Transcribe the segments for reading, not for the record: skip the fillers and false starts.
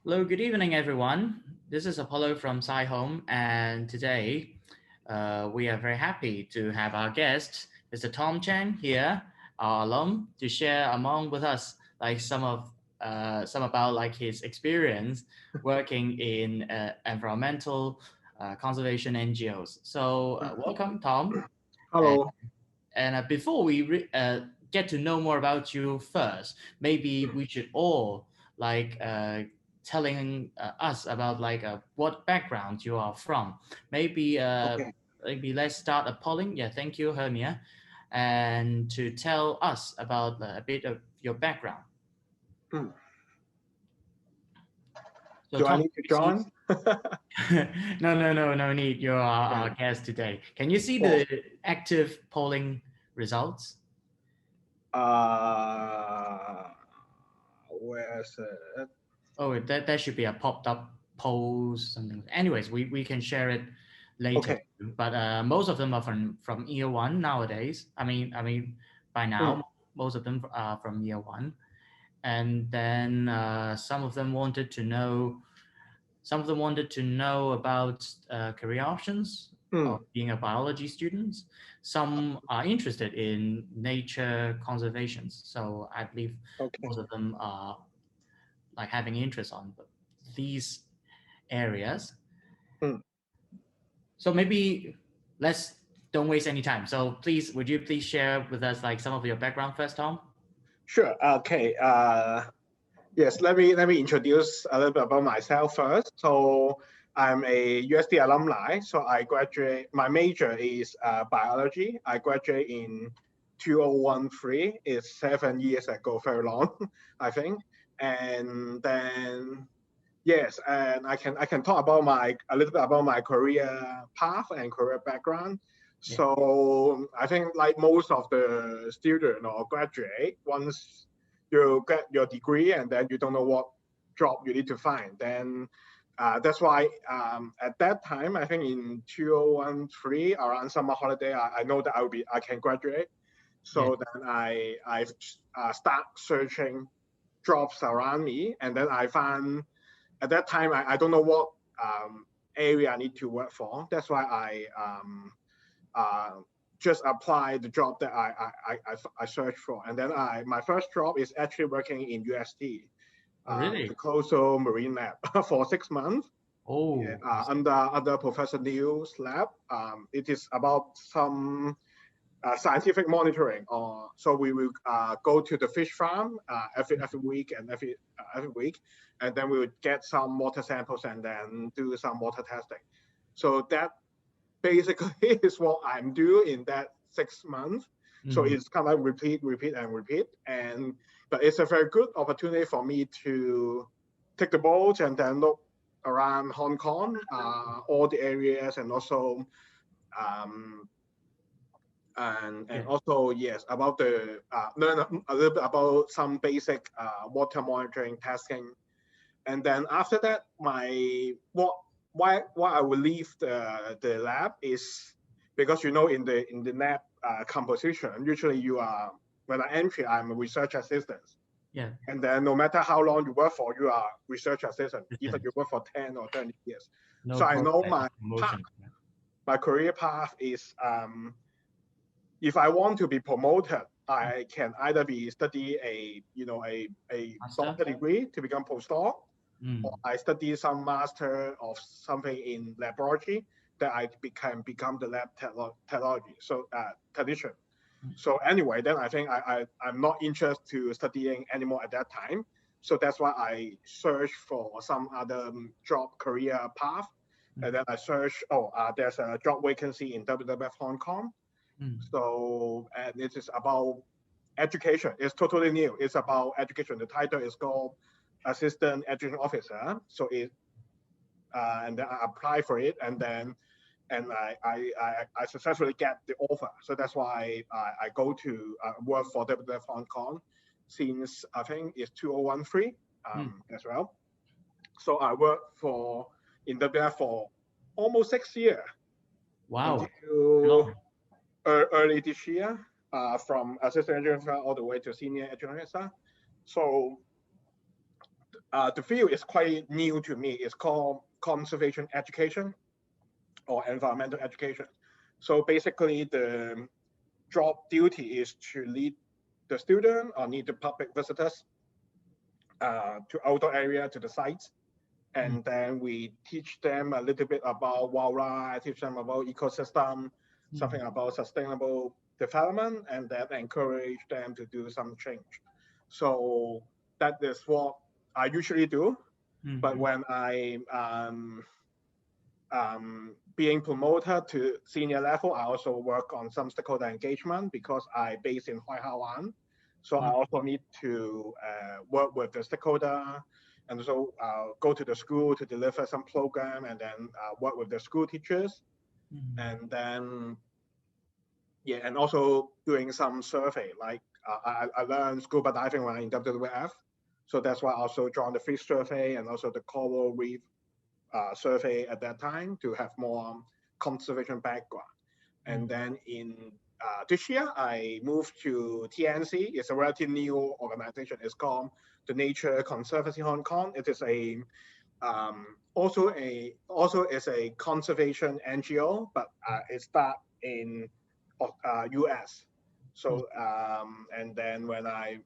Hello, good evening, everyone. This is Apollo from Sci Home, and today we are very happy to have our guest, Mr. Tom Chen, here, our alum, to share among with us like some about like his experience working in environmental conservation NGOs. So, welcome, Tom. And, Hello. before we get to know more about you first, maybe we should all like telling us about like what background you are from. Maybe Okay. maybe let's start a polling. Yeah, thank you, Hermia, and to tell us about a bit of your background. Hmm. So Do I Tom, need to you see? join? No need. You're our Okay. guest today. Can you see Oh, the active polling results? uh, where's it? Oh, that should be a popped up post something. Anyways, we can share it later. Okay. But most of them are from year one nowadays. I mean, by Hmm. now most of them are from year one, and then some of them wanted to know. Some of them wanted to know about career options Hmm. of being a biology student. Some are interested in nature conservation. So I believe Okay. most of them are like having interest on these areas. Hmm. So maybe let's don't waste any time. So please, would you please share with us like some of your background first, Tom? Sure. Okay. Yes. Let me introduce a little bit about myself first. So I'm a USD alumni. So I graduate. My major is biology. I graduated in 2013. It's 7 years ago. Very long, I think. And then yes, and I can talk about my a little bit about my career path and career background. Yeah. So I think like most of the student or graduate, once you get your degree and then you don't know what job you need to find, then that's why at that time I think in 2013 around summer holiday I know that I can graduate. Yeah. So then I start searching jobs around me, and then I found at that time I don't know what area I need to work for. That's why I uh, just apply the job that I searched for, and then my first job is actually working in UST, Oh, the really? coastal marine lab for 6 months. Yeah, Oh, I see. under Professor Neil's lab. It is about some scientific monitoring. Or so we will go to the fish farm every week and every week, and then we would get some water samples and then do some water testing. So that basically is what I'm doing in that 6 months. So Mhm. it's kind of like repeat, repeat, and repeat. And but it's a very good opportunity for me to take the boat and then look around Hong Kong, all the areas, and also um, and Yeah. also yes about the learn a little bit about some basic water monitoring testing, and then after that my what why I will leave the lab is because in the lab composition usually you are when I entry I'm a research assistant, Yeah. and then no matter how long you work for you are research assistant even Listen, you work for 10 or 20 years. no So I know prospect of path, promotion. my career path is if I want to be promoted, I can either be study a Master. doctor degree to become postdoc, or Mm. I study some master of something in laboratory that I can become the lab technology so technician. So anyway, then I think I'm not interested to studying anymore at that time. So that's why I search for some other job career path. Mm. And then I search, there's a job vacancy in WWF Hong Kong. Mm. So, and it is about education. It's totally new. It's about education. The title is called Assistant Education Officer. So and then I apply for it, and then I successfully get the offer. So that's why I go to work for WWF Hong Kong since I think it's 2013 Mm. as well. So I worked for in WWF for almost 6 years Wow. until Long. early this year, from assistant engineer all the way to senior engineer. So the field is quite new to me. It's called conservation education or environmental education. So basically, the job duty is to lead the student or lead the public visitors to outdoor area, to the sites. And then we teach them a little bit about wildlife, teach them about ecosystem, something about sustainable development, and then encourage them to do some change. So that is what I usually do. But when I being promoted to senior level, I also work on some stakeholder engagement because I based in Huaihawan. So I also need to work with the stakeholder and also go to the school to deliver some program and then work with the school teachers. And then, yeah, and also doing some survey. Like I learned scuba diving when I in WWF. So that's why I also joined the fish survey and also the coral reef survey at that time to have more conservation background. And then in this year, I moved to TNC. It's a relatively new organization. It's called the Nature Conservancy Hong Kong. It is a also is a conservation NGO, but it started in US. So and then when I'm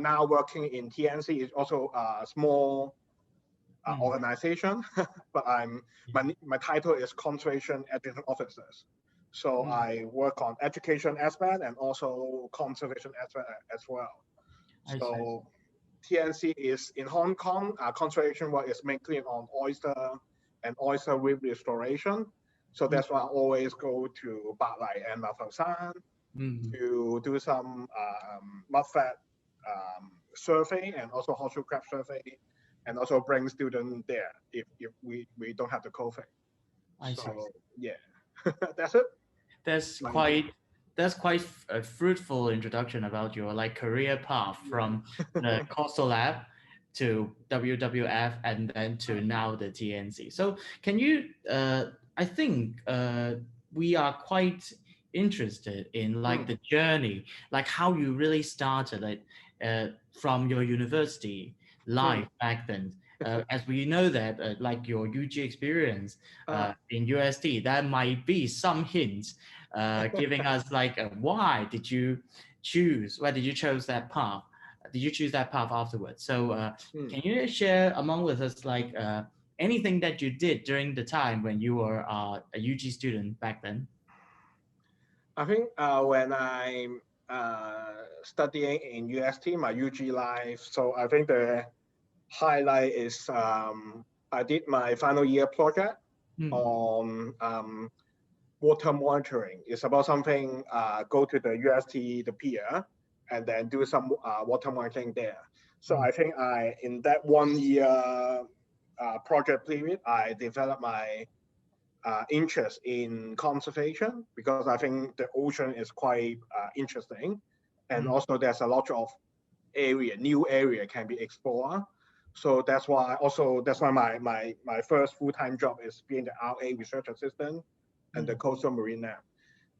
now working in TNC, it's also a small organization, but my title is Conservation Education Officers. So I work on education aspect and also conservation aspect as well. So TNC is in Hong Kong. Conservation work is mainly on oyster and oyster reef restoration. So that's why I always go to Bat Lai and Ma Fau Shan to do some mudflat survey and also horseshoe crab survey, and also bring students there if we don't have the COVID. So yeah, that's it. That's quite a fruitful introduction about your like career path from the Coastal Lab to WWF and then to now the TNC. So can you? I think we are quite interested in like the journey, like how you really started it from your university life back then. As we know that like your UG experience in USD, that might be some hints giving us like why did you choose that path? Did you choose that path afterwards? So can you share among with us like anything that you did during the time when you were a UG student back then? I think when I'm studying in UST, my UG life, so I think the highlight is I did my final year project on water monitoring. It's about something, go to the UST, the pier, and then do some water monitoring there. So I think in that 1 year project period, I developed my interest in conservation because I think the ocean is quite interesting. And also there's a lot of new area can be explored. So that's why my first full-time job is being the RA research assistant and the coastal marine lab.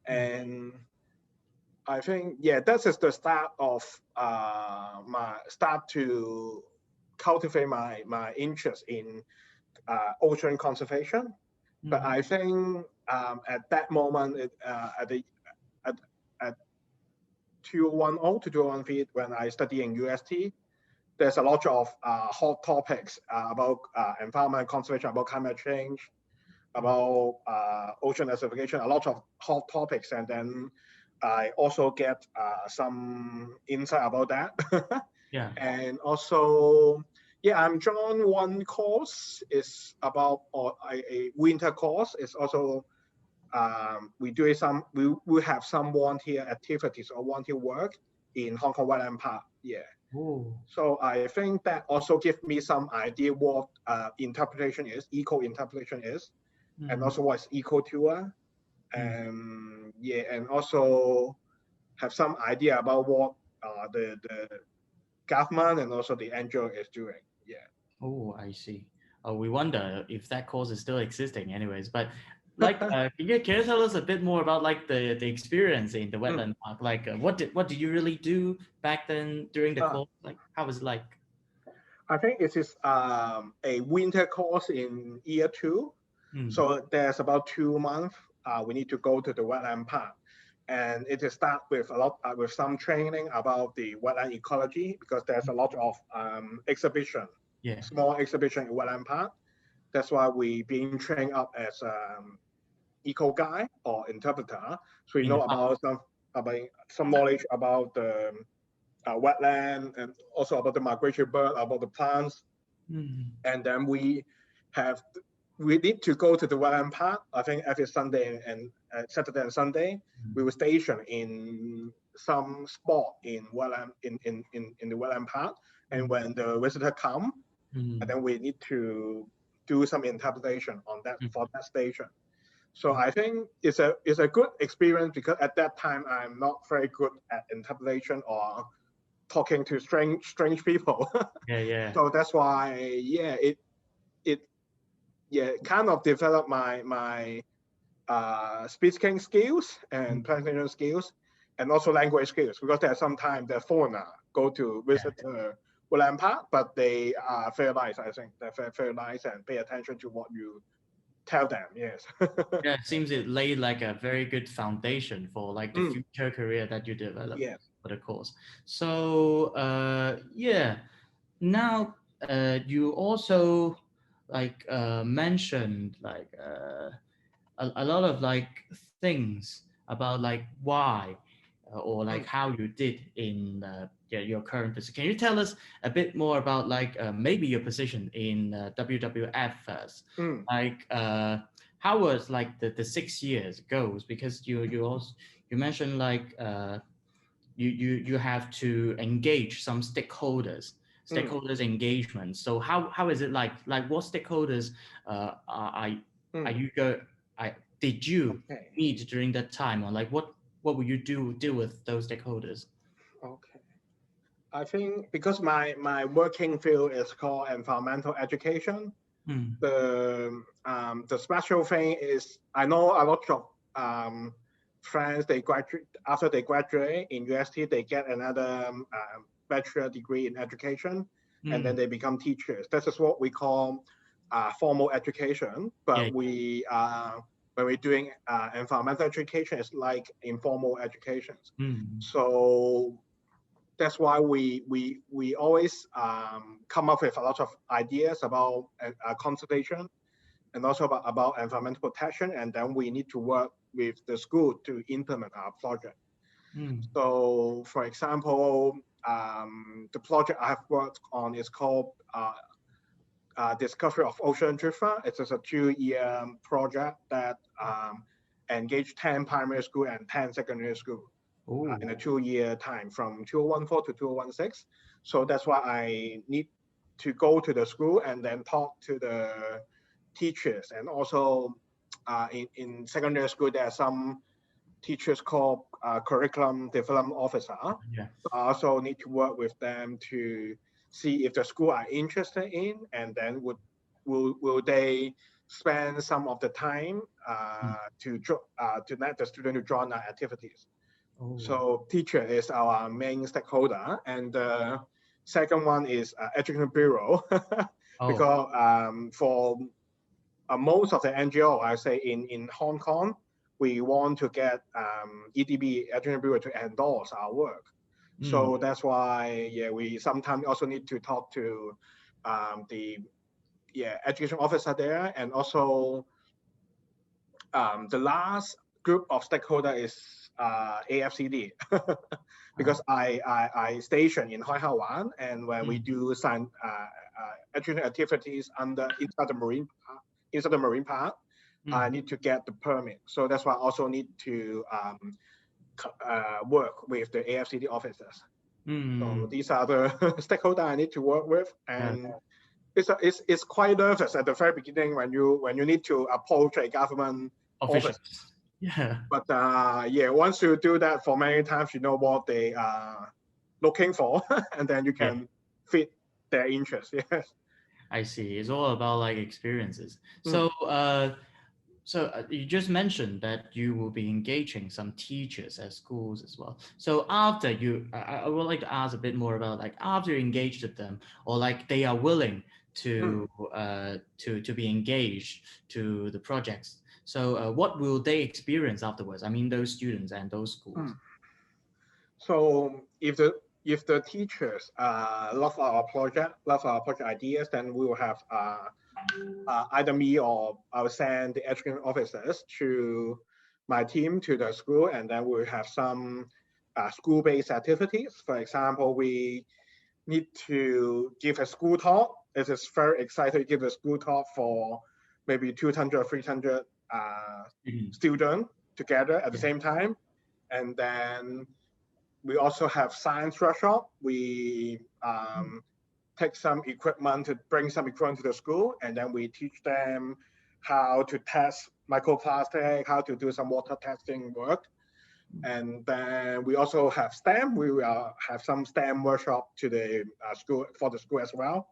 And I think, yeah, that is the start of to cultivate my interest in ocean conservation. But I think at that moment, at 2010 to 2013, when I study in UST, there's a lot of hot topics about environment conservation, about climate change, about ocean acidification, a lot of hot topics. And then I also get some insight about that. Yeah. And also, yeah, I'm joined one course is about a winter course. It's also we have some volunteer activities or volunteer work in Hong Kong Wetland Park. Yeah. Ooh. So I think that also gives me some idea what interpretation is, eco interpretation is, and also what's eco tour, and yeah, and also have some idea about what the government and also the NGO is doing. Yeah. Oh, I see. We wonder if that course is still existing anyways, but like can you tell us a bit more about like the experience in the wetland park? Like what did you really do back then during the course? Like how was it like? I think it is a winter course in year 2. So there's about 2 months. We need to go to the wetland park, and it is start with a lot with some training about the wetland ecology, because there's a lot of exhibition, small exhibition in wetland park. That's why we being trained up as eco guide or interpreter, so we know about some knowledge about the wetland, and also about the migratory bird, about the plants. And then we need to go to the wetland park. I think every Sunday and Saturday and Sunday, we will station in some spot in wetland in the wetland park. And when the visitor come, and then we need to do some interpretation on that for that station. So I think it's a good experience, because at that time I'm not very good at interpretation or talking to strange people. So that's why it kind of developed my speaking skills and presentation skills, and also language skills, because there's sometimes the foreigner go to visit the wetland park, but they are very nice. I think they're very nice and pay attention to what you tell them. Yes. Yeah, it seems it laid like a very good foundation for like the future career that you develop for the course. So now you also like mentioned like a lot of like things about like why or like how you did in your current position. Can you tell us a bit more about like maybe your position in WWF first? Like how was like the 6 years goes? Because you mentioned like you have to engage some stakeholders engagement. So how is it like what stakeholders are you did you meet during that time, or like what will you deal with those stakeholders? Okay. I think because my working field is called environmental education. The special thing is I know a lot of friends, they graduate after they graduate in university, they get another bachelor degree in education, and then they become teachers. This is what we call formal education. But we when we're doing environmental education, it's like informal education. So that's why we always come up with a lot of ideas about conservation, and also about environmental protection, and then we need to work with the school to implement our project. So, for example, the project I have worked on is called Discovery of Ocean Drifter. It is a 2-year project that engaged 10 primary school and 10 secondary school in a 2-year time, from 2014 to 2016. So that's why I need to go to the school and then talk to the teachers. And also in secondary school, there are some teachers called curriculum development officer. So I also need to work with them to see if the school are interested in, and then will they spend some of the time to let the student to join our activities. So teacher is our main stakeholder, and the second one is education bureau, because for most of the NGO, I say in Hong Kong, we want to get EDB, Education Bureau, to endorse our work. So that's why we sometimes also need to talk to the education officer there, and also the last group of stakeholder is AFCD, because I station in Hoi Ha Wan, and when we do some education activities inside the marine park, I need to get the permit. So that's why I also need to work with the AFCD officers. So these are the stakeholders I need to work with, and it's quite nervous at the very beginning when you need to approach a government office. But once you do that for many times, you know what they are looking for, and then you can fit their interest. Yes. I see. It's all about like experiences. So So you just mentioned that you will be engaging some teachers at schools as well. So after you, I would like to ask a bit more about like after you engaged with them, or like they are willing Mm, to be engaged to the projects. So what will they experience afterwards? I mean, those students and those schools. mm. So if the teachers love our project ideas, then we will have either me or I will send the education officers to my team to the school, and then we'll have some school-based activities. For example, we need to give a school talk. It is very exciting to give a school talk for maybe 200 or 300 Mhm. students together at the Yeah. same time. And then we also have science workshop. We take some equipment to bring some equipment to the school, and then we teach them how to test microplastic, how to do some water testing work. And then we also have STEM. We will have some STEM workshop to the school for the school as well,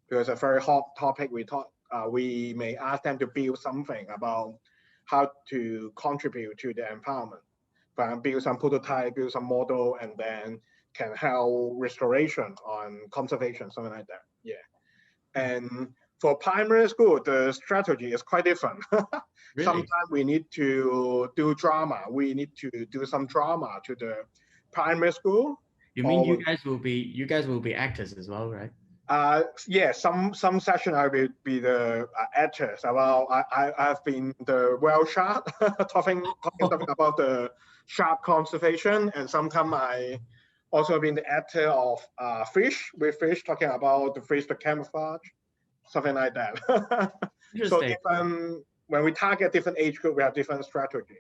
because a very hot topic. We may ask them to build something about how to contribute to the environment, build some prototype, build some model, and then can help restoration on conservation, something like that. Yeah. And for primary school, the strategy is quite different. Really? Sometimes we need to do drama. We need to do some drama to the primary school. You mean Or you guys will be actors as well, right? yeah, some session I will be the actors. Well, I've been the whale shark talking about the shark conservation, and sometimes I also been the actor of fish with fish talking about the fish, the camouflage, something like that. So Interesting. different when we target different age group, we have different strategy.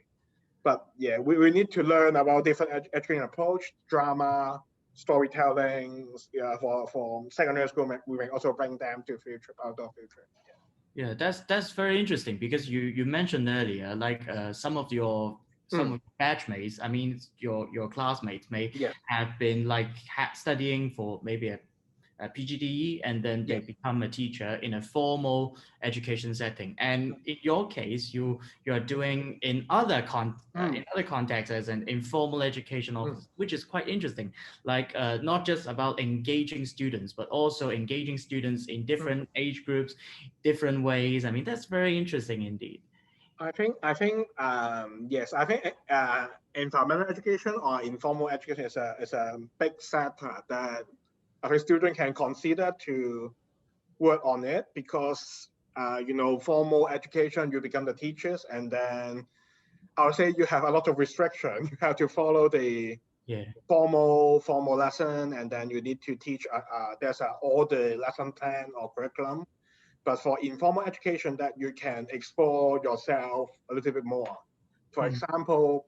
But yeah, we need to learn about different education approach, drama, storytelling. Yeah, for secondary school, we may also bring them to future outdoor future. Yeah, that's very interesting because you mentioned earlier like Yeah. some of your batchmates, I mean your classmates may Yes. have been like studying for maybe a PGDE and then they Yes. become a teacher in a formal education setting. And in your case, you are doing Mm, in other contexts as an informal education mm, office, which is quite interesting. Like not just about engaging students, but also engaging students in mm. different age groups, different ways. I mean, that's very interesting indeed. I think yes. I think environmental education or informal education is a big sector that I think students can consider to work on it, because formal education, you become the teachers, and then I would say you have a lot of restriction. You have to follow the Yeah. formal lesson, and then you need to teach. There's all the lesson plan or curriculum. But for informal education, that you can explore yourself a little bit more. For Mm, example,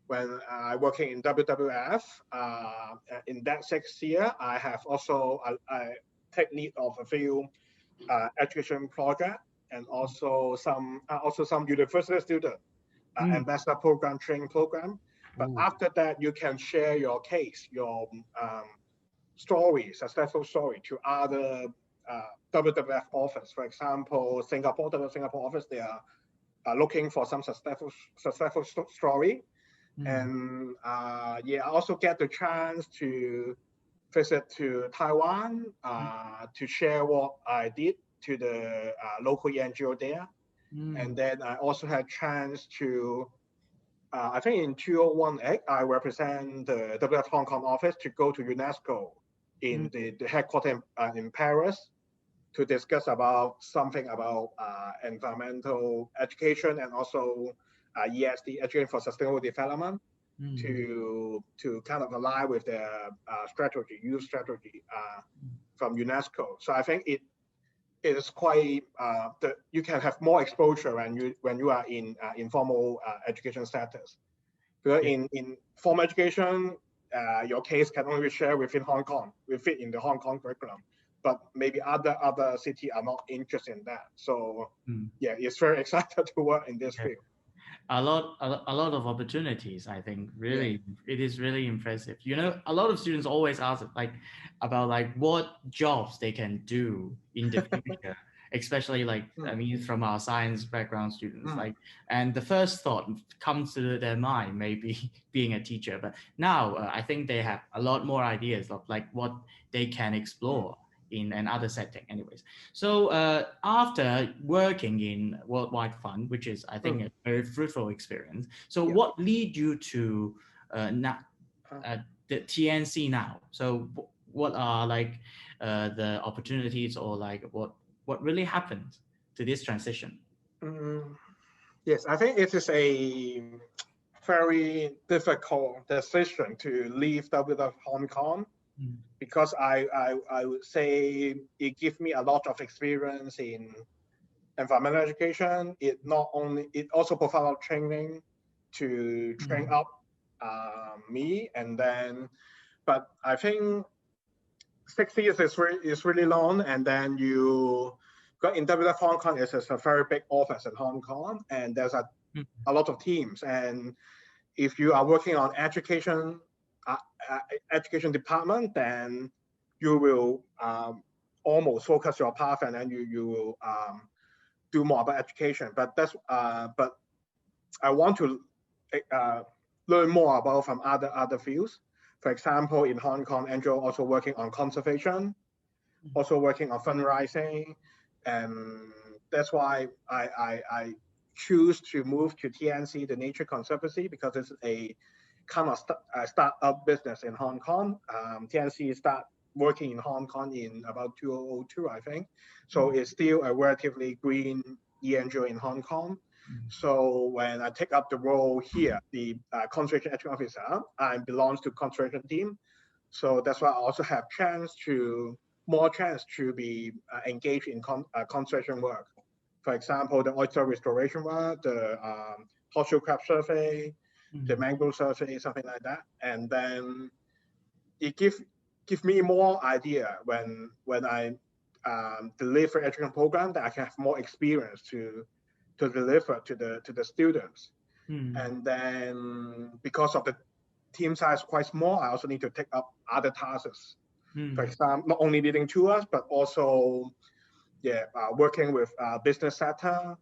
when I working in WWF, in that 6 year, I have also I take lead of a few education project, and also some university student mm. ambassador program, training program. But Ooh. after that, you can share your case, your story, successful story to other WWF office. For example, Singapore office, they are looking for some successful story. Mm, And yeah, I also get the chance to visit to Taiwan to share what I did to the local NGO there. And mm, then I also had chance to, I think in 2018, I represent the WWF Hong Kong office to go to UNESCO mm, in the headquarters in Paris to discuss about something about environmental education, and also ESD, education for sustainable development, mm. to kind of align with the strategy, youth strategy from UNESCO. So I think it is quite you can have more exposure when you are in informal education status. Because Yeah. in formal education, your case can only be shared within Hong Kong. We fit in the Hong Kong curriculum, but maybe other city are not interested in that. So Mm. yeah, it's very excited to work in this Yeah. field. A lot of opportunities. I think Yeah. really it is really impressive. You know, a lot of students always ask like about like what jobs they can do in the future. especially like I mean from our science background students. Mm. Like, and the first thought comes to their mind maybe being a teacher, but now I think they have a lot more ideas of like what they can explore in another setting anyways. So after working in Worldwide Fund, which is I think a very fruitful experience, so what lead you to not the TNC now? So what are like the opportunities, or like what really happened to this transition? Yes, I think it is a very difficult decision to leave WWF Hong Kong, because I would say it gives me a lot of experience in environmental education. It also provides a lot of training to train up me, and then, but I think 6 years is really long, and then you got in WWF Hong Kong. It's a very big office in Hong Kong, and there's a lot of teams, and if you are working on education department, then you will almost focus your path, and then you will do more about education. But but I want to learn more about from other fields. For example, in Hong Kong, Angel also working on conservation, also working on fundraising, and that's why I choose to move to TNC, the Nature Conservancy, because it's a kind of startup business in Hong Kong. TNC start working in Hong Kong in about 2002, I think. So it's still a relatively green NGO in Hong Kong. So when I take up the role here, the conservation education officer, I belongs to conservation team. So that's why I also have more chance to be engaged in conservation work. For example, the oyster restoration work, the horseshoe crab survey, the mangrove survey, something like that. And then it gives me more idea when I deliver education program, that I can have more experience to deliver to the students. And then because of the team size quite small, I also need to take up other tasks. For example, not only leading tours, but also working with business sector,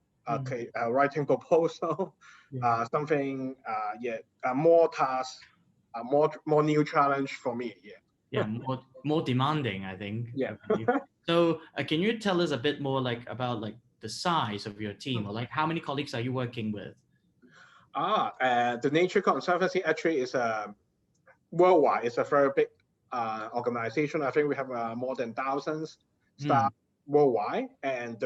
writing proposal, something, more tasks, more new challenge for me. Yeah, more demanding, I think. Yeah. So can you tell us a bit more like about like the size of your team, or like how many colleagues are you working with? The Nature Conservancy actually is a worldwide. It's a very big organization. I think we have more than thousands staff worldwide, and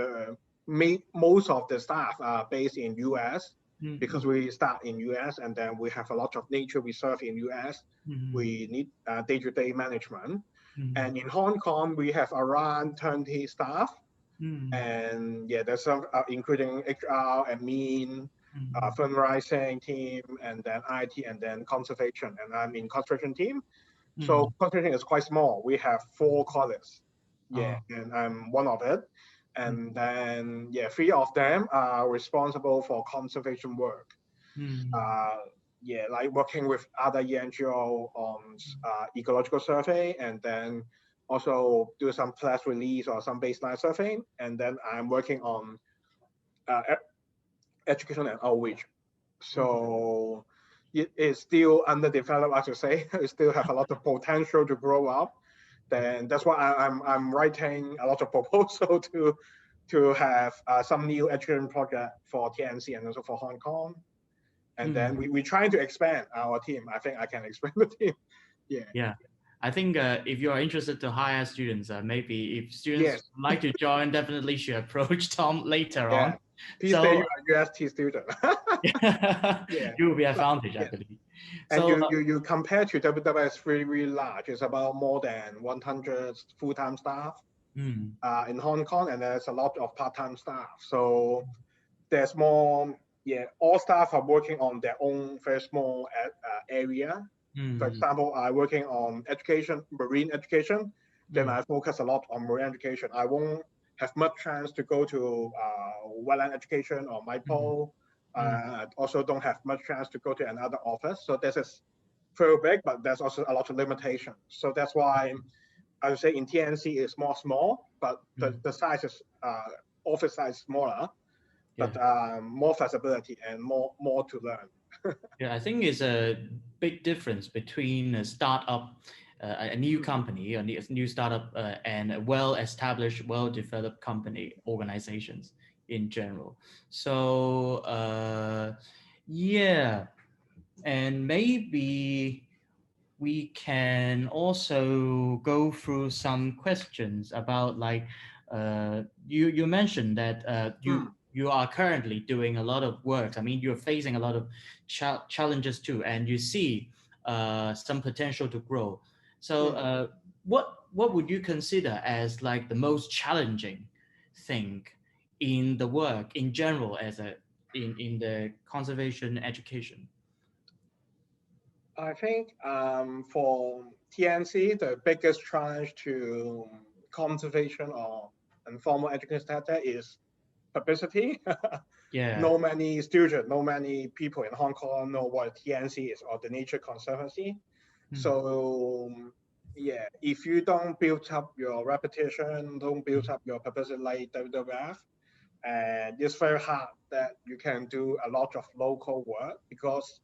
most of the staff are based in US, because we start in US, and then we have a lot of nature reserve in US. We need day-to-day management, and in Hong Kong we have around 20 staff, and there's some including HR, admin, fundraising team, and then IT, and then conservation, and I'm in conservation team. So conservation is quite small. We have 4 colleagues, and I'm one of it. And then 3 of them are responsible for conservation work. Like working with other NGO on ecological survey, and then also do some press release or some baseline survey. And then I'm working on education and outreach. So it is still underdeveloped, I should say. It still have a lot of potential to grow up. Then that's why I'm writing a lot of proposal to have some new education project for TNC and also for Hong Kong. And then we're trying to expand our team. I think I can expand the team. Yeah. I think if you are interested to hire students, maybe if students would like to join, definitely should approach Tom later on. Please say you are UST student. You will be advantage, I believe. And so, you compare to WWS really large. It's about more than 100 full-time staff in Hong Kong, and there's a lot of part-time staff. So there's more, all staff are working on their own very small area. For example, I'm working on education, marine education. Then I focus a lot on marine education. I won't have much chance to go to wetland education or MIPO. Also don't have much chance to go to another office. So this is very big, but there's also a lot of limitations. So that's why I would say in TNC it's more small, but the size is office size smaller, but more flexibility and more to learn. Yeah, I think it's a big difference between a startup, a new company, a new startup, and a well-established, well-developed company organizations in general. So, yeah, and maybe we can also go through some questions about like you mentioned that you are currently doing a lot of work. I mean, you're facing a lot of challenges too, and you see some potential to grow. So what would you consider as like the most challenging thing in the work in general as a in the conservation education? I think for TNC, the biggest challenge to conservation or informal education sector is publicity. Yeah. No many students, no many people in Hong Kong know what TNC is or the Nature Conservancy. So yeah, if you don't build up your reputation, don't build up your publicity like WWF, and it's very hard that you can do a lot of local work because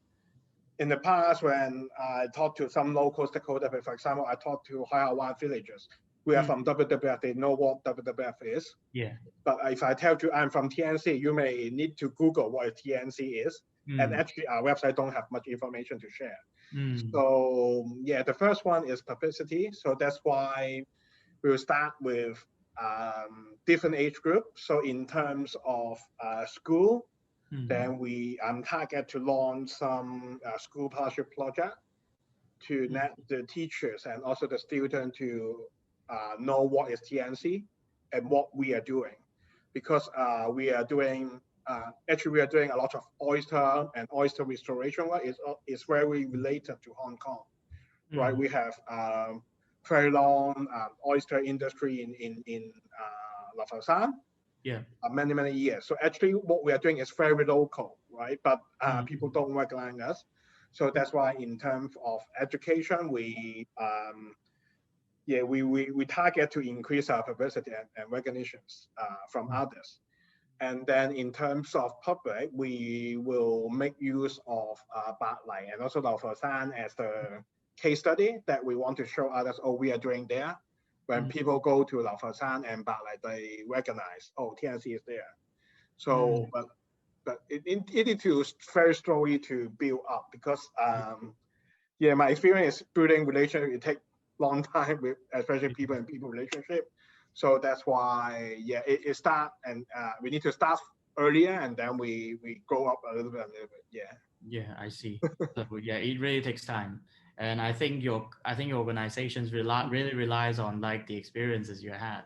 in the past, when I talked to some local stakeholders, for example, I talked to Haiwan villagers who are from WWF, they know what WWF is. Yeah. But if I tell you I'm from TNC, you may need to Google what TNC is. And actually, our website don't have much information to share. So yeah, the first one is publicity. So that's why we'll start with different age groups. So in terms of school, then we target to launch some school partnership project to let the teachers and also the students to know what is TNC and what we are doing. Because we are doing, actually we are doing a lot of oyster and oyster restoration work. It's very related to Hong Kong, right? We have very long oyster industry in Lafayette. Yeah. Many years. So actually what we are doing is very local, right? But people don't recognize us. So that's why in terms of education, we target to increase our publicity and recognitions from others. And then in terms of public, we will make use of Bat Lai and also Lao Fo Shan as the case study that we want to show others, oh, we are doing there. When people go to Lao Fo Shan and Bat Lai, they recognize, oh, TNC is there. So, but it is very slowly to build up because, my experience is building relationship, it takes long time with especially people and people relationship. So that's why, it start and we need to start earlier and then we grow up a little bit. Yeah, I see. So yeah, it really takes time. And I think your organizations really relies on like the experiences you had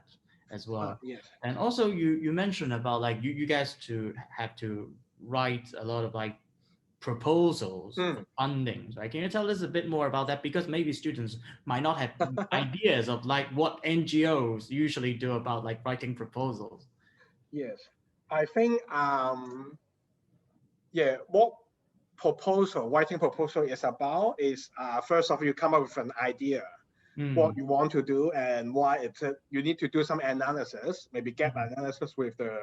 as well. Yes. And also you mentioned about like you guys to have to write a lot of like proposals for funding, right? Can you tell us a bit more about that? Because maybe students might not have ideas of like what NGOs usually do about like writing proposals. Yes, I think what writing proposal is about is first of all, you come up with an idea, what you want to do and why you need to do some analysis, maybe gap analysis with the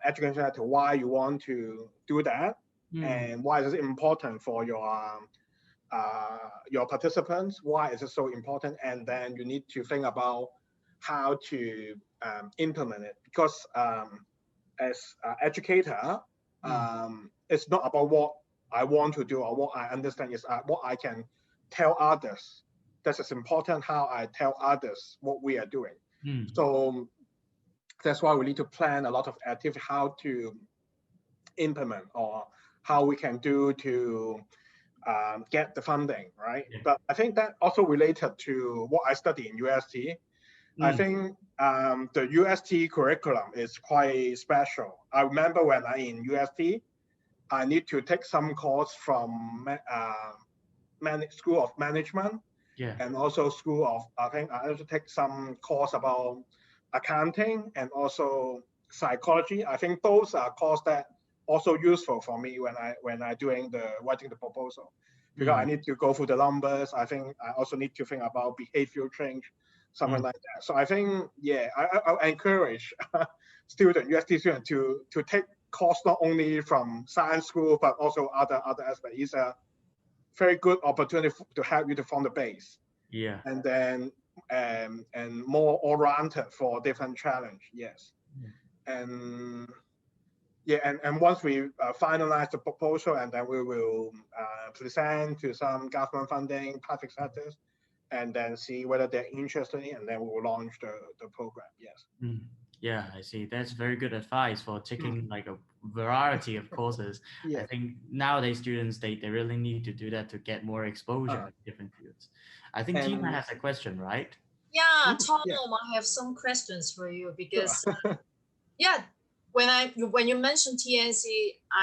education sector, why you want to do that and why is it important for your participants, why is it so important, and then you need to think about how to implement it because as an educator, it's not about what I want to do or what I understand, is what I can tell others. That's as important how I tell others what we are doing. So that's why we need to plan a lot of activity, how to implement or how we can do to get the funding, right? Yeah. But I think that also related to what I study in UST. I think the UST curriculum is quite special. I remember when I in UST, I need to take some course from School of Management, and also School of, I think I also take some course about accounting and also psychology. I think those are courses that also useful for me when I doing writing the proposal, because I need to go through the numbers. I think I also need to think about behavioral change, something like that. So I think, I encourage student, UST student, to take course not only from science school but also other aspects. It's a very good opportunity to help you to form the base. Yeah. And then and more oriented for different challenge. Yes. Yeah. And yeah, and once we finalize the proposal, and then we will present to some government funding, public sectors, and then see whether they're interested in, and then we will launch the program. Yes. Yeah, I see. That's very good advice for taking like a variety of courses. Yeah. I think nowadays students they really need to do that to get more exposure in different fields. I think Tina has a question, right? Yeah, Tom, yeah. I have some questions for you because yeah, when you mentioned TNC,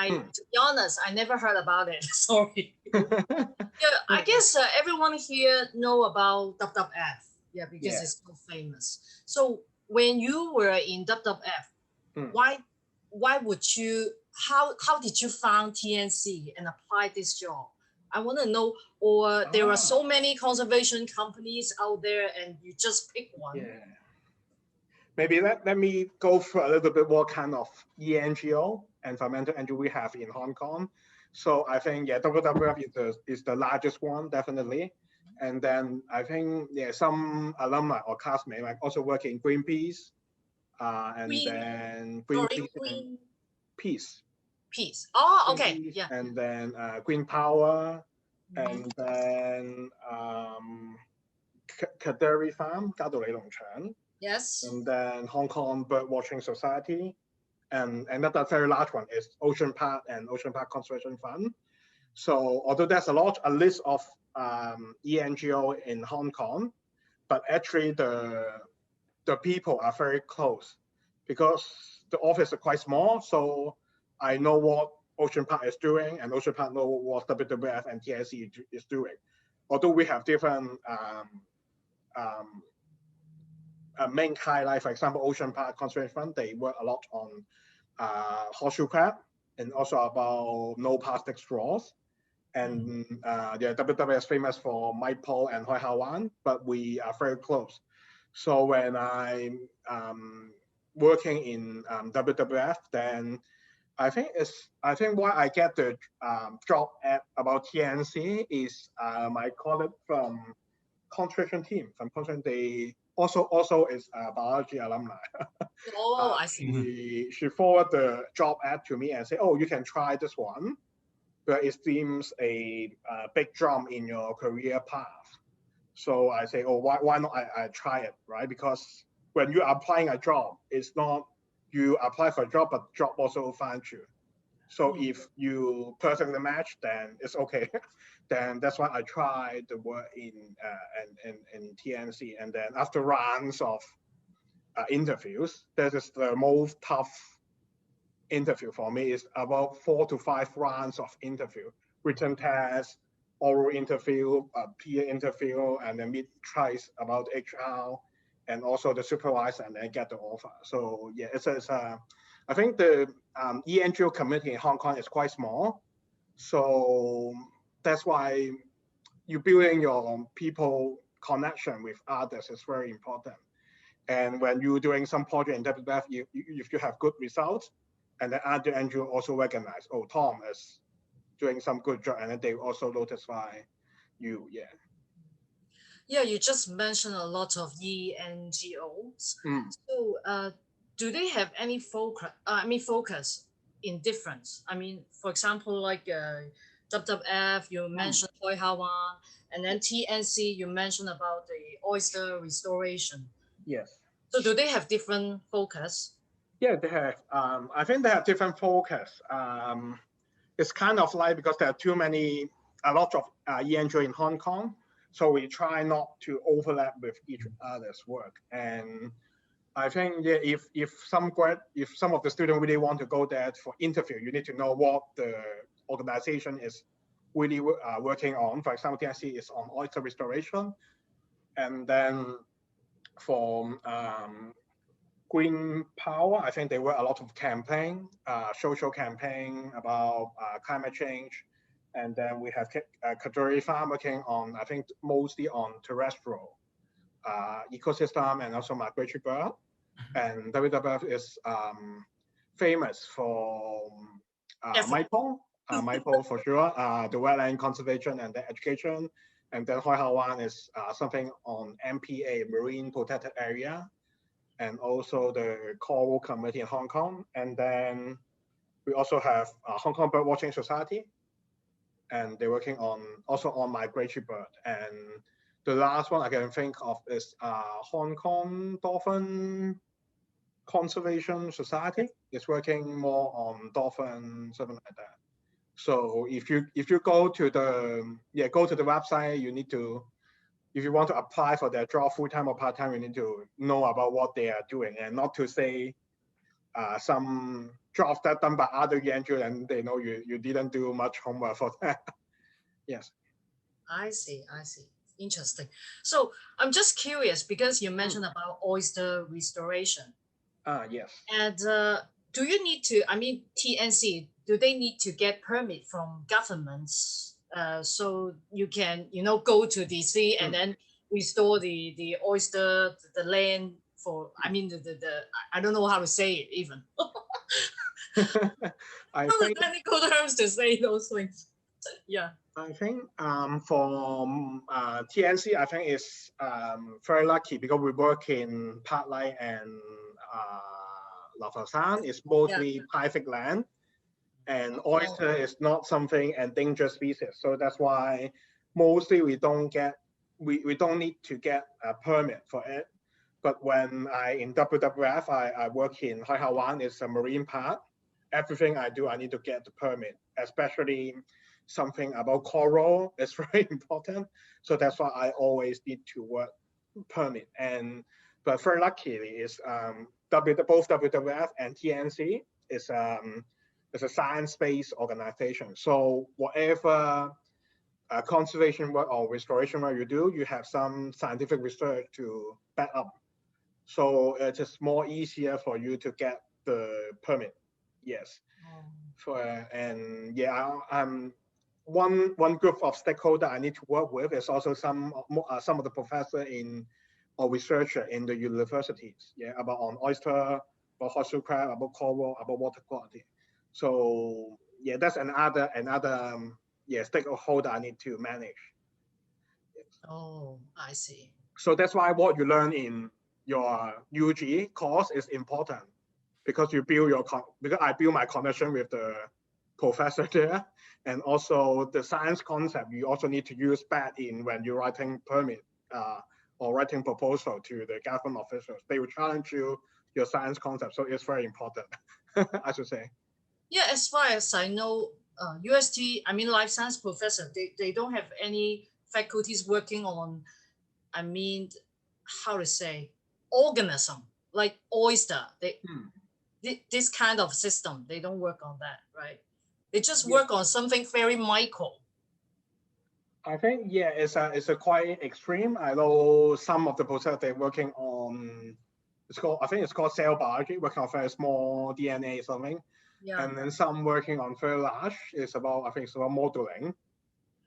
to be honest, I never heard about it. Sorry. Yeah, I guess everyone here know about WWF. Yeah, because it's so famous. So when you were in WWF, why would you how did you find TNC and apply this job? I want to know, or there are so many conservation companies out there and you just pick one. Yeah. Maybe let me go through a little bit what kind of ENGO, environmental NGO, we have in Hong Kong. So I think, yeah, WWF is the largest one, definitely. And then I think, yeah, some alumni or classmates like also work in Greenpeace, then Greenpeace and Peace. Peace. Oh, okay. Greenpeace, yeah. And then Green Power, and then Kaduri Farm, 嘉道理農場. Yes. And then Hong Kong Bird Watching Society. And another very large one is Ocean Park and Ocean Park Conservation Fund. So although there's a list of ENGO in Hong Kong, but actually the people are very close because the office is quite small. So I know what Ocean Park is doing, and Ocean Park know what WWF and TSC is doing. Although we have different main highlight, for example, Ocean Park Conservation Fund, they work a lot on horseshoe crab and also about no plastic straws. And yeah, WWF is famous for Maipole and Hoi Ha Wan, but we are very close. So when I'm working in WWF, then I think why I get the job at about TNC is my colleague from conservation team from conservation, they also is a biology alumni. Oh, I see. She forwarded the job ad to me and said, "Oh, you can try this one, but it seems a big jump in your career path." So I say, "Oh, why not I try it, right? Because when you are applying a job, it's not you apply for a job, but job also finds you. So if you perfectly match, then it's okay." Then that's why I tried the work in TNC. And then after rounds of interviews, that is the most tough interview for me. Is about 4 to 5 rounds of interview, written test, oral interview, peer interview, and then meet twice about HR and also the supervisor, and then get the offer. So yeah, it's I think the ENGO community in Hong Kong is quite small. So that's why you building your people connection with others is very important. And when you're doing some project in WWF, if you have good results, and then other NGO also recognize, oh, Tom is doing some good job, and then they also notify you. Yeah. Yeah, you just mentioned a lot of ENGOs. So do they have any focus in difference? I mean, for example, like WWF, you mentioned Hoi Ha Wan, and then TNC, you mentioned about the oyster restoration. Yes. So do they have different focus? Yeah, they have. I think they have different focus. It's kind of like because there are a lot of ENGO in Hong Kong, so we try not to overlap with each other's work. And I think yeah, if some of the students really want to go there for interview, you need to know what the organization is really working on. For example, TNC is on oyster restoration, and then for Green Power, I think there were a lot of campaign, social campaign about climate change. And then we have Kaduri Farm working on, I think, mostly on terrestrial ecosystem and also migratory bird. and WWF is famous for Maple for sure, the wetland conservation and the education, and then Hoi Ha Wan is something on MPA, Marine Protected Area, and also the coral community in Hong Kong, and then we also have Hong Kong Bird Watching Society, and they're working on also on migratory bird. And the last one I can think of is Hong Kong Dolphin Conservation Society. It's working more on dolphin, something like that. So if you go to the website, you need to, if you want to apply for their job full time or part time, you need to know about what they are doing, and not to say some jobs that done by other NGOs and they know you didn't do much homework for that. Yes. I see. Interesting. So I'm just curious because you mentioned about oyster restoration. Yes. And do you need to, I mean, TNC, do they need to get permit from governments so you can, go to DC and then restore the oyster, the land for, I mean, the I don't know how to say it even. The technical terms to say those things. Yeah. I think for TNC, I think it's very lucky because we work in Pat Lai and La San. It's mostly private land, and oyster is not something endangered species. So that's why mostly we don't need to get a permit for it. But when in WWF, I work in Hoi Ha Wan, it's a marine park. Everything I do, I need to get the permit, especially something about coral is very important. So that's why I always need to work permit. But very luckily is both WWF and TNC is a science-based organization. So whatever conservation work or restoration work you do, you have some scientific research to back up. So it is more easier for you to get the permit. Yes. One group of stakeholders I need to work with is also some of the professors or researcher in the universities. Yeah, about on oyster, about horseshoe crab, about coral, about water quality. So yeah, that's another stakeholder I need to manage. Oh, I see. So that's why what you learn in your UG course is important, because you build because I build my connection with the professor there, and also the science concept you also need to use back in when you're writing permit or writing proposal to the government officials. They will challenge your science concept, so it's very important. I should say. Yeah, as far as I know, UST, I mean, life science professor, they don't have any faculties working on, I mean, how to say, organism like oyster. This kind of system, they don't work on that, right? They just work on something very micro. I think it's a quite extreme. I know some of the professors they're working on. I think it's called cell biology, working on very small DNA something. Yeah. And then some working on very large. I think it's about modeling,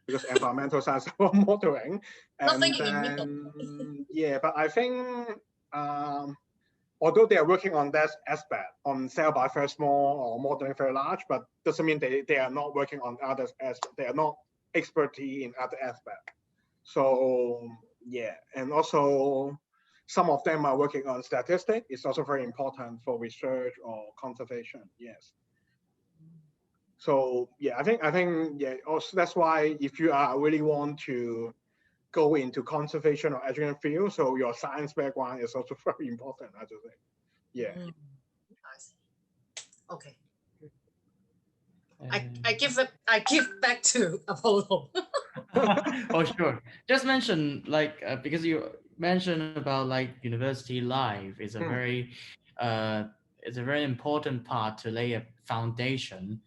because environmental science is about modeling. Nothing in the middle. But I think although they are working on that aspect, on cell biology very small or modeling very large, but doesn't mean they are not working on other aspects. They are not expertise in other aspects. So yeah, and also some of them are working on statistics. It's also very important for research or conservation. Yes. So yeah, I think also that's why if you really want to go into conservation or education field, so your science background is also very important, I should say. Yeah. I see. Okay. I give back to Apollo. Oh sure. Just mention because you mentioned about university life is it's a very important part to lay a foundation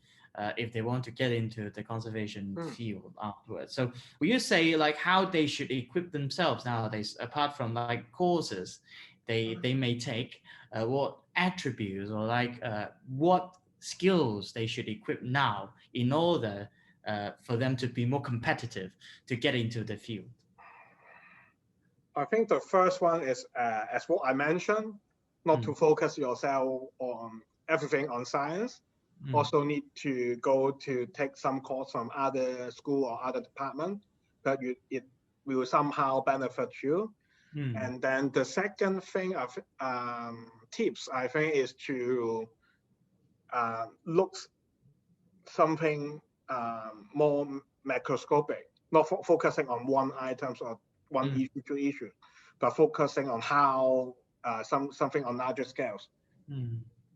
if they want to get into the conservation field afterwards. So will you say how they should equip themselves nowadays, apart from courses they may take, what attributes or what skills they should equip now in order for them to be more competitive to get into the field? I think the first one is, as what I mentioned, not to focus yourself on everything on science. Also need to go to take some course from other school or other department that it will somehow benefit you. And then the second thing of tips, I think, is to look something more macroscopic, not focusing on one items or one issue, two issues, but focusing on how something on larger scales.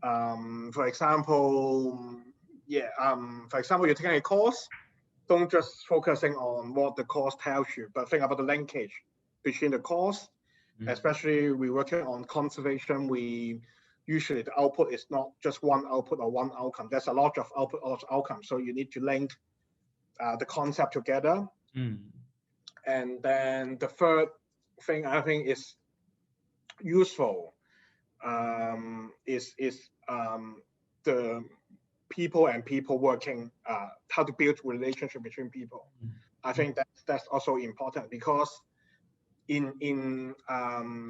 For example, you're taking a course, don't just focusing on what the course tells you, but think about the linkage between the course. Especially we working on conservation, usually the output is not just one output or one outcome. There's a lot of output or outcomes. So you need to link the concept together. And then the third thing I think is useful is the people and people working, how to build relationship between people. I think that's also important, because in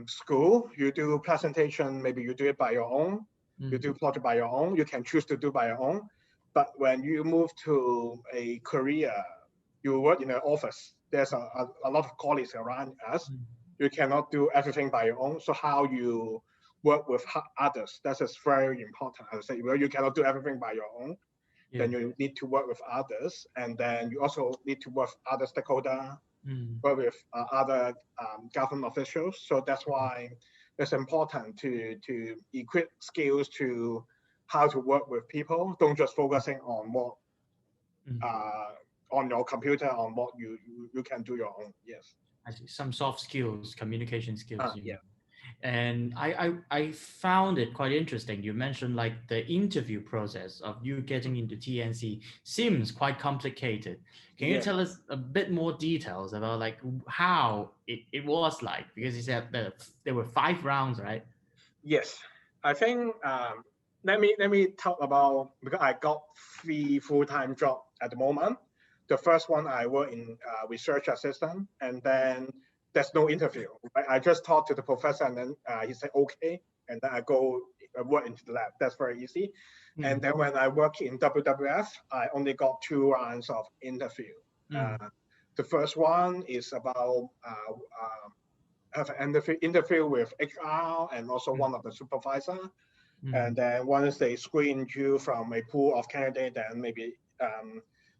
school, you do presentation, maybe you do it by your own, you do project by your own, you can choose to do by your own. But when you move to a career, you work in an office, there's a lot of colleagues around us. You cannot do everything by your own. So how you work with others, that is very important. I would say, well, you cannot do everything by your own. Then you need to work with others. And then you also need to work with other stakeholders, work with other government officials. So that's why it's important to equip skills to how to work with people. Don't just focusing on what on your computer, on what you can do your own. Yes. I see. Some soft skills, communication skills. Yeah. And I found it quite interesting. You mentioned like the interview process of you getting into TNC seems quite complicated. Can you tell us a bit more details about like how it was like? Because you said that there were 5 rounds, right? Yes, I think let me talk about, because I got 3 full-time jobs at the moment. The first one I work in research assistant, and then there's no interview. I just talked to the professor, and then he said okay, and then I go work into the lab. That's very easy. And then when I work in WWF, I only got 2 rounds of interview. The first one is about have an interview with HR and also one of the supervisor. And then once they screen you from a pool of candidates, then maybe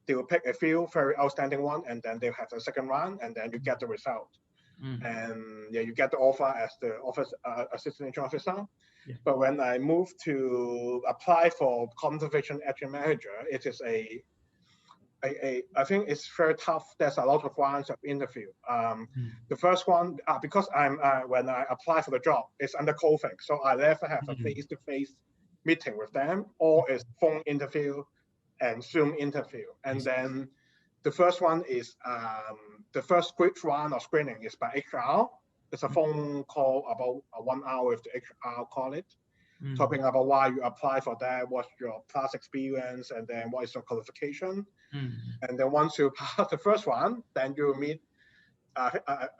they will pick a few very outstanding one, and then they'll have a second round, and then you get the result. And you get the offer as the office assistant officer. But when I moved to apply for conservation action manager, it is I think it's very tough. There's a lot of rounds of interview. The first one, because when I apply for the job, it's under COVID, so I never have a face-to-face meeting with them, or it's phone interview and Zoom interview. And then the first one is the first round of screening is by HR. It's a phone call about 1 hour with the HR colleague, talking about why you apply for that, what's your past experience, and then what is your qualification. And then once you pass the first one, then you meet.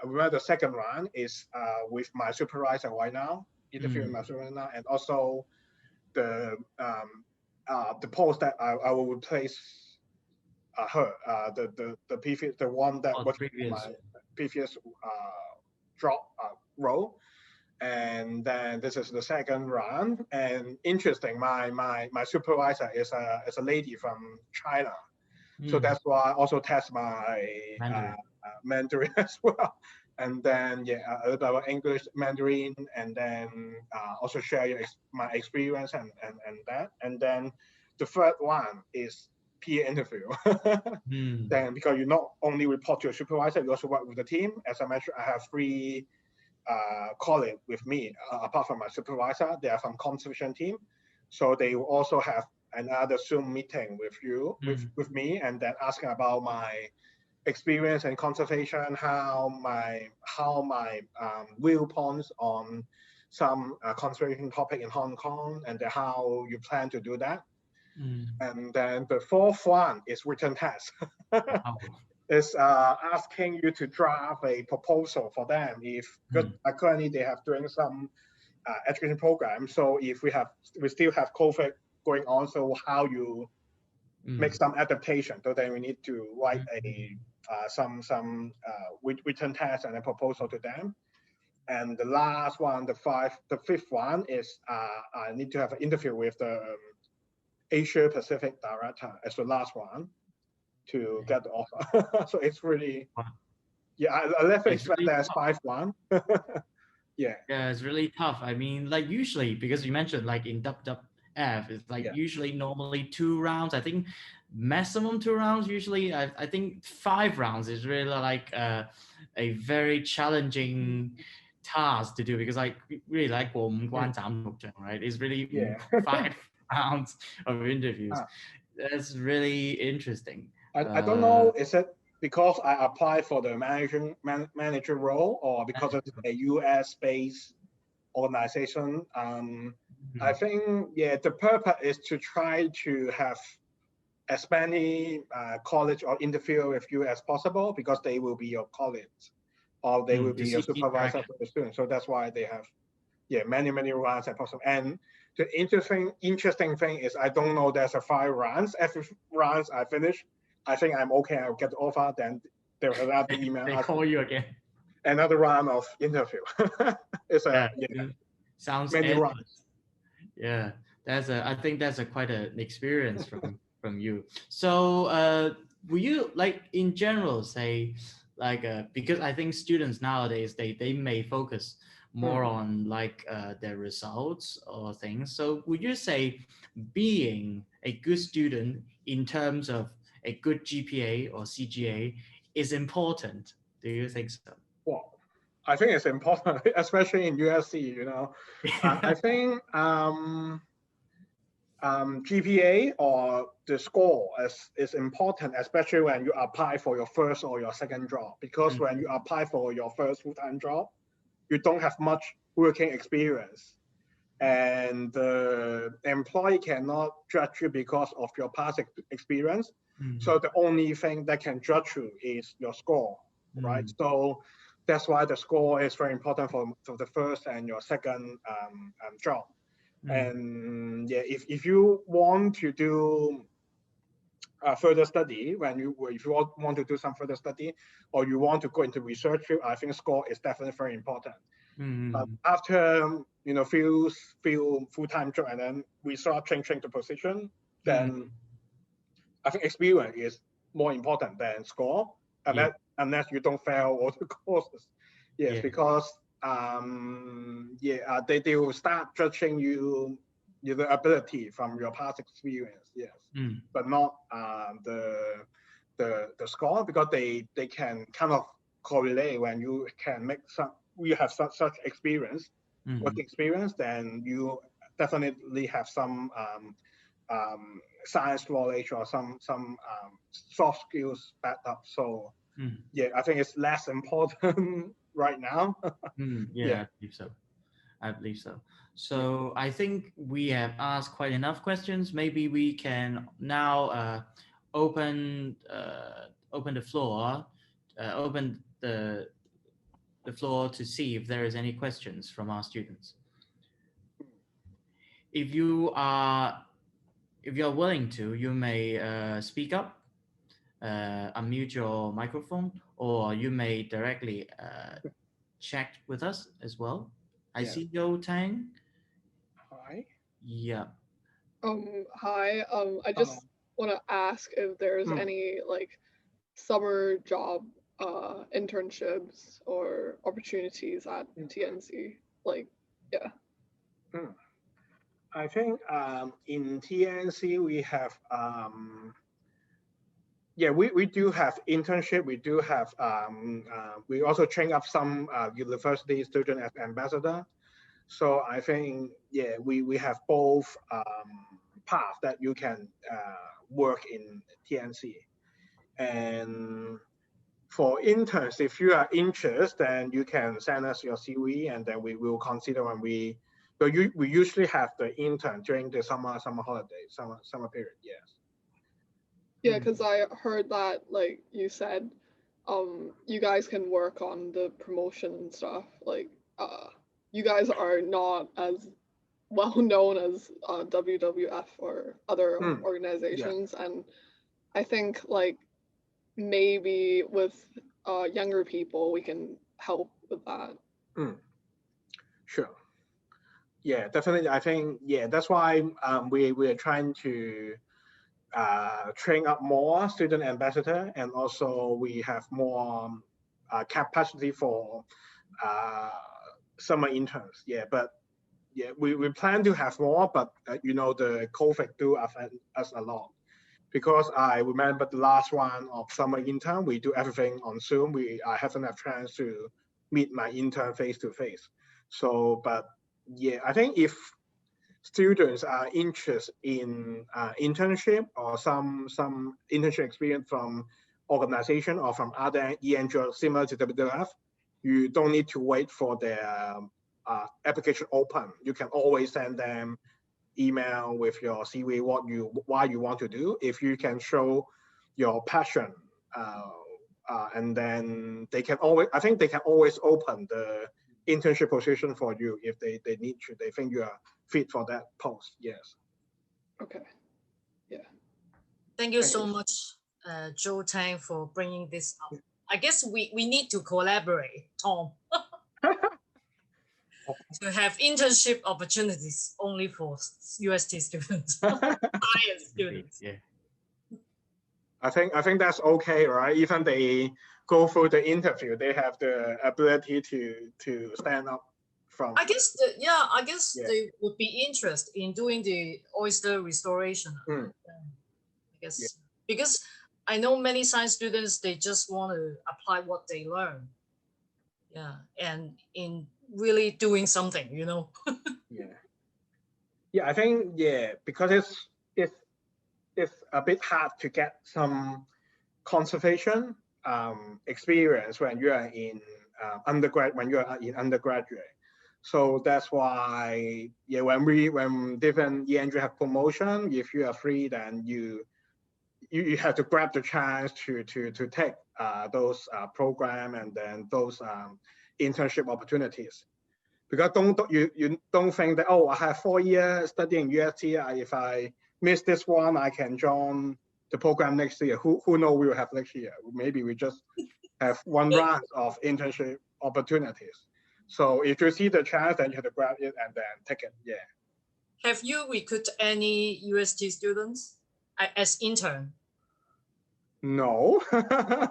Remember the second round is with my supervisor right now, interviewing my supervisor now, and also the post that I will replace her, the one that was my previous job role. And then this is the second round. And interesting, my supervisor is a lady from China, so that's why I also test my Mandarin as well. And then a little bit about English, Mandarin, and then also share my experience and that. And then the third one is peer interview. Then because you not only report to your supervisor, you also work with the team. As I mentioned, I have 3 colleagues with me, apart from my supervisor. They are from conservation team, so they will also have another Zoom meeting with you, with me, and then asking about my experience in conservation, how my viewpoints on some conservation topic in Hong Kong, and how you plan to do that. And then the fourth one is written test. Is asking you to draft a proposal for them. If currently they have doing some education program. So if we still have COVID going on, so how you make some adaptation? So then we need to write some written test and a proposal to them. And the last one, the fifth one is I need to have an interview with the Asia Pacific director as the last one to get the offer. So it's really, I left expect really there's 5-1. Yeah, it's really tough. I mean, like usually, because you mentioned like in WWF, it's like usually normally 2 rounds. I think maximum 2 rounds. Usually, I think 5 rounds is really like a very challenging task to do, because like really like 5关斩六將, right? It's really 5 rounds of interviews. That's really interesting. I don't know, is it because I applied for the manager role, or because it's a US based organization? I think the purpose is to try to have as many college or interview with you as possible, because they will be your colleagues or they will be your supervisor for the students. So that's why they have many rounds as possible. And the interesting thing is, I don't know there's a 5 rounds. Every rounds I finish, I think I'm okay, I'll get the offer. Then there will another email. They call you again. Another round of interview. It's sounds many rounds. Yeah, I think that's quite an experience from you. So will you, like in general, say like because I think students nowadays they may focus more on like their results or things. So would you say being a good student in terms of a good GPA or CGA is important? Do you think so? Well, I think it's important, especially in USC. I think GPA or the score is important, especially when you apply for your first or your second job. Because when you apply for your first full-time job, you don't have much working experience, and the employee cannot judge you because of your past experience. So the only thing that can judge you is your score, right? So that's why the score is very important for the first and your second job. And if you want to do further study, if you want to do some further study, or you want to go into research field, I think score is definitely very important. But after few full-time job, and then we start changing the position, then I think experience is more important than score, unless you don't fail all the courses. Because they will start judging you the ability from your past experience, but not the score, because they can kind of correlate. When you can you have such experience, work experience, then you definitely have some science knowledge or some soft skills backed up. So I think it's less important right now. I believe so. So I think we have asked quite enough questions. Maybe we can now open the floor, open the floor to see if there is any questions from our students. If you are willing to, you may speak up, unmute your microphone, or you may directly chat with us as well. I see Yo Tang. Hi. Yeah. Hi. I just want to ask if there's any like summer job internships or opportunities at TNC. I think in TNC we have we do have internship. We do have we also train up some university student as ambassador. So I think we have both paths that you can work in TNC. And for interns, if you are interested, then you can send us your CV, and then we will consider when we usually have the intern during the summer holidays, summer period. Yes. Yeah, because I heard that, like you said, you guys can work on the promotion and stuff. you guys are not as well known as WWF or other organizations, and I think like maybe with younger people we can help with that. Sure. Yeah, definitely. I think that's why we are trying to train up more student ambassador, and also we have more capacity for summer interns. Yeah, but we plan to have more, but the COVID do affect us a lot. Because I remember the last one of summer intern, we do everything on Zoom. I haven't had chance to meet my intern face to face. So, but I think if students are interested in internship or some internship experience from organization or from other ENGO similar to WWF, you don't need to wait for their application open. You can always send them email with your CV, why you want to do. If you can show your passion, and then they can always, I think they can always open the internship position for you if they need to, they think you are fit for that post. Yes. Okay. Yeah. Thank you so much, Joe Tang, for bringing this up. I guess we need to collaborate, Tom, to have internship opportunities only for UST students, science students. Yeah. I think that's okay, right? Even they go through the interview, they have the ability to stand up from. I guess they would be interested in doing the oyster restoration. I guess because I know many science students, they just want to apply what they learn. Yeah, and in really doing something, I think because it's a bit hard to get some conservation experience when you are in undergraduate. So that's why when different ENG have promotion, if you are free, then you have to grab the chance to take those program and then those internship opportunities. Because you don't think that, I have 4 years studying UST. If I miss this one, I can join the program next year. Who knows we will have next year? Maybe we just have one round of internship opportunities. So if you see the chance, then you have to grab it and then take it. Yeah. Have you recruited any UST students as intern? No,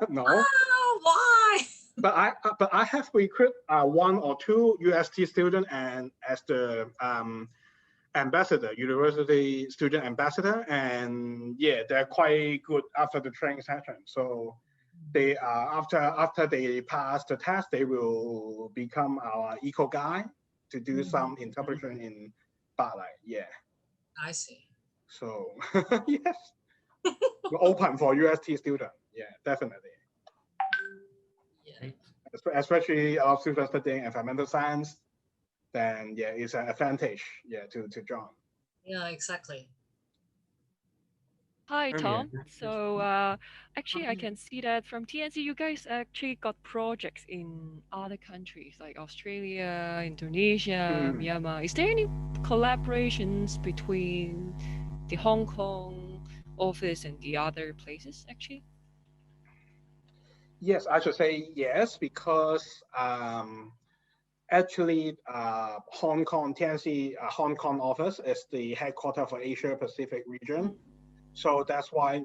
no. Oh, why? But I have recruited 1 or 2 UST students and as the ambassador, university student ambassador, and they're quite good after the training session. So they after they pass the test, they will become our eco guide to do some interpretation in Balai. Yeah. I see. So yes, we're open for UST student. Yeah, definitely. Yeah. Especially our students studying environmental science, then it's an advantage to join. Yeah, exactly. Hi, Tom. So actually, I can see that from TNC, you guys actually got projects in other countries like Australia, Indonesia, Myanmar. Is there any collaborations between the Hong Kong office and the other places, actually? Yes, I should say yes, because actually Hong Kong, TNC Hong Kong office is the headquarters for Asia Pacific region. So that's why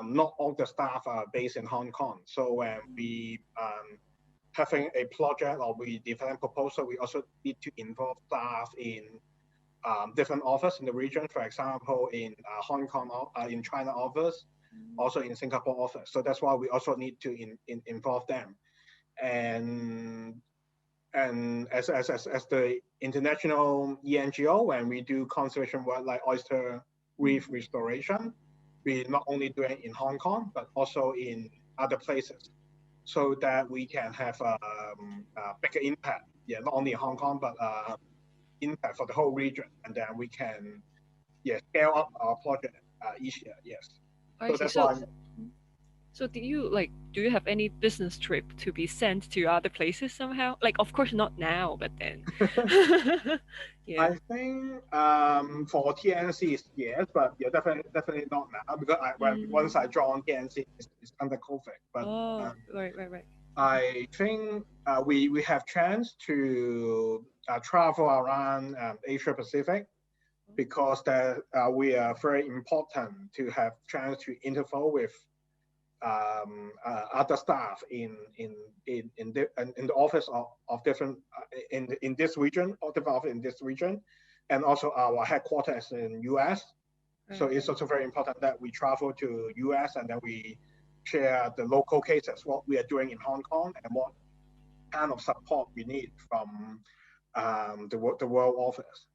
not all the staff are based in Hong Kong. So when we having a project or we develop proposal, we also need to involve staff in different offices in the region. For example, in Hong Kong, in China office, also in Singapore office. So that's why we also need to involve them. And as the international ENGO, when we do conservation work like oyster reef restoration, we not only do it in Hong Kong, but also in other places, so that we can have a bigger impact. Yeah, not only in Hong Kong, but impact for the whole region. And then we can scale up our project each year. Yes. So that's why. So do you have any business trip to be sent to other places somehow? Like, of course not now, but then. Yeah. I think for TNC yes, but yeah, definitely not now because once I joined TNC, it's under COVID. But right. I think we have chance to travel around Asia Pacific because we are very important to have chance to interview with other staff in the office of different in this region, or different office in this region, and also our headquarters in US. So it's also very important that we travel to US and then we share the local cases, what we are doing in Hong Kong, and what kind of support we need from the world office.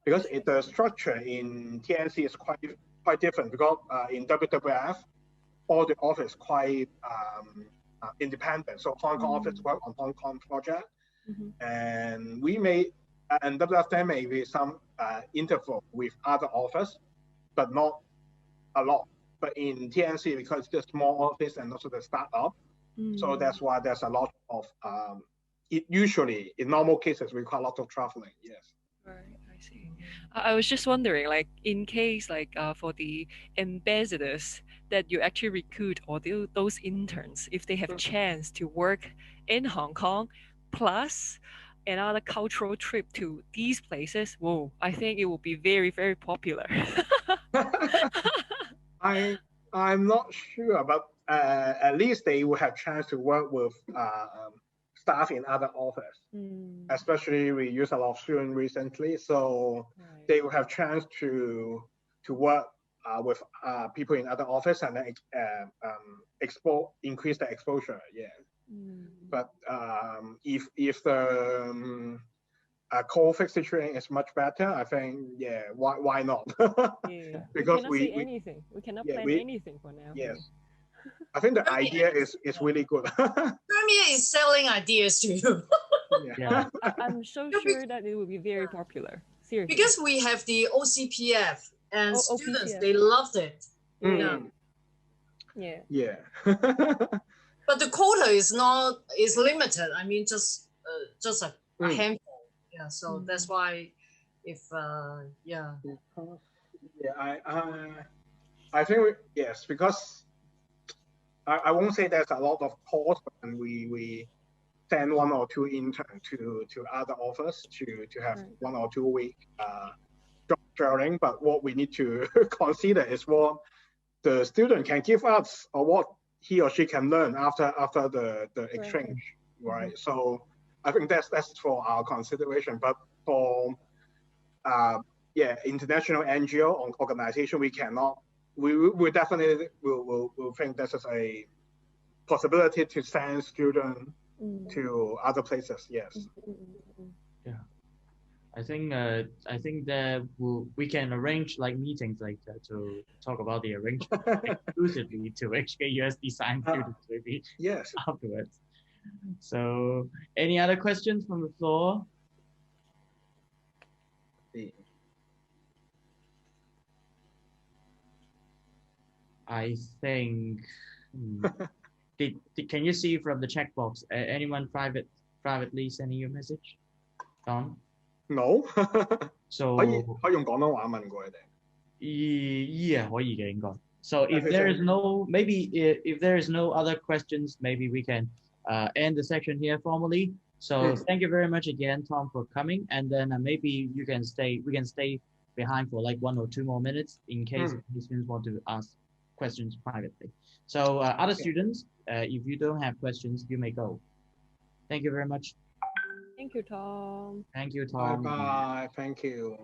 Because the structure in TNC is quite different because in WWF, all the office quite independent. So Hong Kong office work on Hong Kong project, and we may and WWF there may be some interval with other office, but not a lot. But in TNC, because it's the small office and also the startup, so that's why there's a lot of it usually in normal cases require a lot of traveling. Yes. Right, I see. I was just wondering, like, in case, like, for the ambassadors that you actually recruit or those interns, if they have a chance to work in Hong Kong, plus another cultural trip to these places, whoa, I think it will be very, very popular. I'm not sure, but at least they will have chance to work with staff in other office. Especially we use a lot of students recently, so they will have chance to work with people in other office and then increase the exposure. Yeah. But if the COVID situation is much better, I think why not? Yeah. Because we cannot say anything. We cannot plan anything for now. Yes. I think the idea is really good. Premier is selling ideas to you. Yeah. I'm so sure that it will be very popular. Seriously. Because we have the OCPF and students, OPCF. they loved it. Yeah. But the quota is limited. I mean, just a handful. Yeah. So that's why, if I think yes, because I won't say there's a lot of cost when we send 1 or 2 interns to other offers to have 1 or 2 week job sharing. But what we need to consider is what the student can give us or what he or she can learn after the exchange, right? So I think that's for our consideration. But for international NGO or organization, we cannot. We definitely will think this is a possibility to send students to other places. Yes. Yeah. I think that we can arrange like meetings like that to talk about the arrangement exclusively to HKUSD science students maybe yes afterwards. So any other questions from the floor? I think can you see from the checkbox anyone privately sending you a message? Tom? No. So 可以用廣東話問過佢哋。Yeah, 可以嘅應該。So if there is no if there is no other questions, maybe we can end the section here formally. So thank you very much again, Tom, for coming. And then maybe we can stay behind for like 1 or 2 more minutes in case the students want to ask questions privately. So other students, if you don't have questions, you may go. Thank you very much. Thank you, Tom. Thank you, Tom. Bye. Thank you.